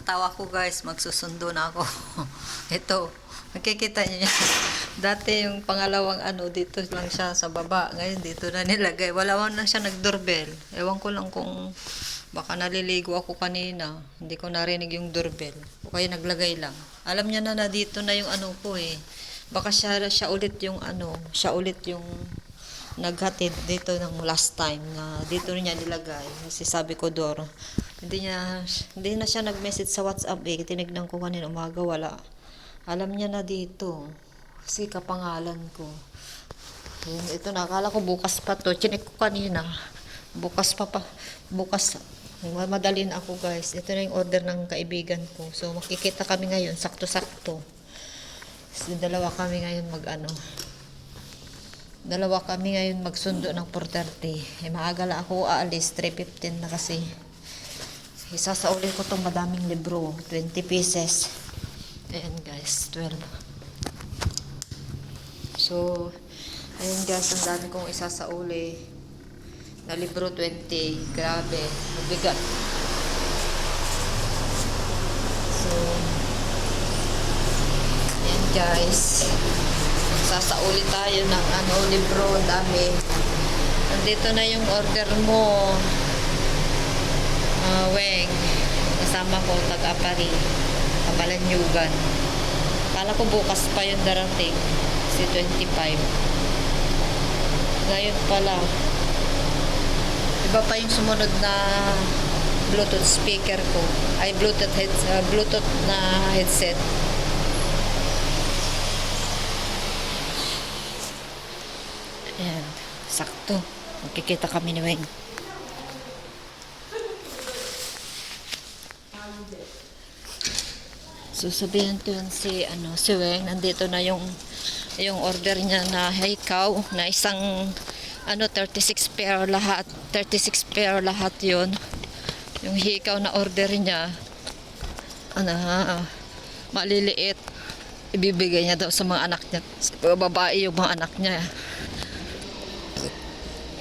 Natawa ko guys, magsusundo na ako. Ito, nakikita niyo yan. Dati yung pangalawang dito lang siya sa baba. Ngayon dito na nilagay. Wala na siya nag-doorbell. Ewan ko lang kung baka naliligo ako kanina. Hindi ko narinig yung doorbell. O kaya naglagay lang. Alam niya na dito na yung ko eh. Baka siya ulit yung siya ulit yung naghatid dito ng last time na dito niya nilagay. Kasi sabi ko Dor, hindi na siya nag-message sa WhatsApp eh. Tinignan ko kanina umaga, wala. Alam niya na dito. Kasi kapangalan ko. Ito na, akala ko bukas pa to. Chinek ko kanina. Bukas. Madalin ako guys. Ito na yung order ng kaibigan ko. So makikita kami ngayon, sakto-sakto. So, dalawa kami ngayon magsundo ng 4:30. Maaga lang ako aalis, 3:15 na kasi. Isasauli ko tong madaming libro, 20 pieces. Ayan guys, 12. So, ayan guys, ang dami kong isasauli na libro, 20. Grabe, mabigat. So, ayan guys, sasauli tayo ng libro, dami. Nandito na yung order mo, Weng. Kasama ko, taga-Apari, Kabalanyugan. Kala ko bukas pa yung darating, si 25. Ngayon pala. Iba pa yung sumunod na Bluetooth speaker ko. Ay, Bluetooth na headset. Ayan, sakto. Magkikita kami ni Weng. So sabihin ko yun si Weng, nandito na yung order niya na hikaw na isang 36 pair lahat. 36 pair lahat yun. Yung hikaw na order niya maliliit. Ibibigay niya daw sa mga anak niya. Sa babae yung mga anak niya.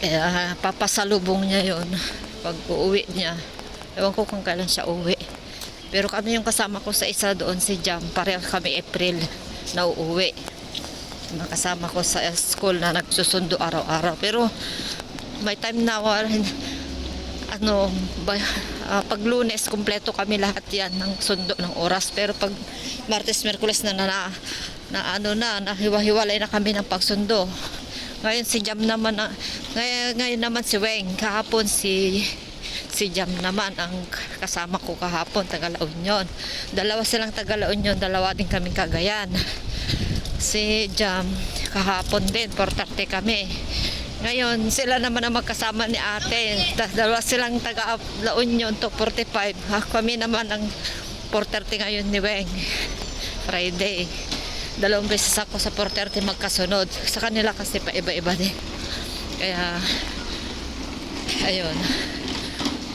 Kaya papasalubong niya yon pag uuwi niya. Ewan ko kung kailan siya uwi. Pero kami yung kasama ko sa isa doon, si Jam. Pareho kami April na uuwi. Nakasama ko sa school na nagsusundo araw-araw. Pero may time na pag Lunes, kumpleto kami lahat yan ng sundo ng oras. Pero pag Martes, Merkules nahiwa-hiwalay na kami ng pagsundo. Ngayon si Jam naman, ngayon naman si Weng. Kahapon si Jam naman ang kasama ko kahapon, taga La Union. Dalawa silang taga La Union, dalawa din kaming Cagayan. Si Jam kahapon din, 4:30 kami. Ngayon sila naman ang magkasama ni ate. Dalawa silang taga La Union to 45. Kami naman ang 4:30 ngayon ni Weng. Friday. Dalawang beses ako sa 4:30 magkasunod. Sa kanila kasi pa iba-iba din. Kaya ayun.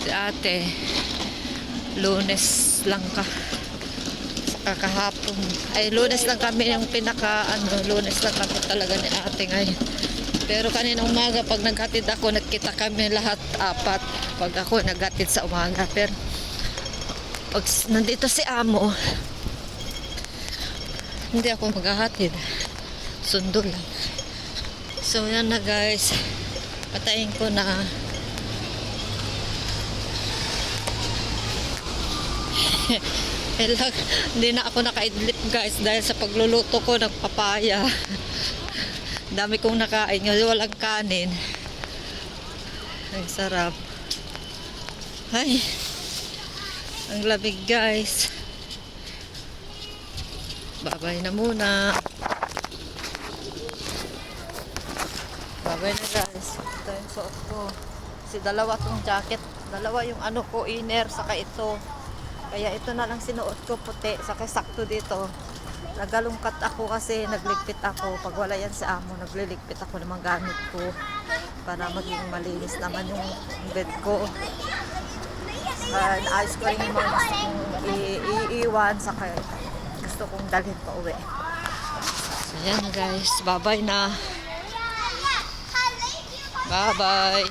Si ate Lunes lang kahapon. Ay Lunes lang kami yung Lunes lang kami talaga ni ate ngayon. Pero kanina umaga pag naghatid ako, nagkita kami lahat 4 pag ako naghatid sa umaga. Pero pag nandito si amo, hindi ako maghahatid, sundo lang. So yan na guys, patayin ko na. Hindi na ako nakaidlip guys dahil sa pagluluto ko ng papaya. Dami kong nakain ngayon, walang kanin. Ang sarap. Ay, ang lamig guys. Babay na muna. Babay na guys. Ito yung suot ko. Kasi dalawa tong jacket. Dalawa yung ko, inner, saka ito. Kaya ito na lang sinuot ko, puti. Saka sakto dito. Nagalungkat ako kasi nagligpit ako. Pag wala yan sa amo, nagliligpit ako ng mga gamit ko. Para maging malinis naman yung bed ko. Naayos ko rin yung mga gusto kong iiwan. Saka gusto kong dalhin pa uwi. So yan guys, bye bye na. Bye bye.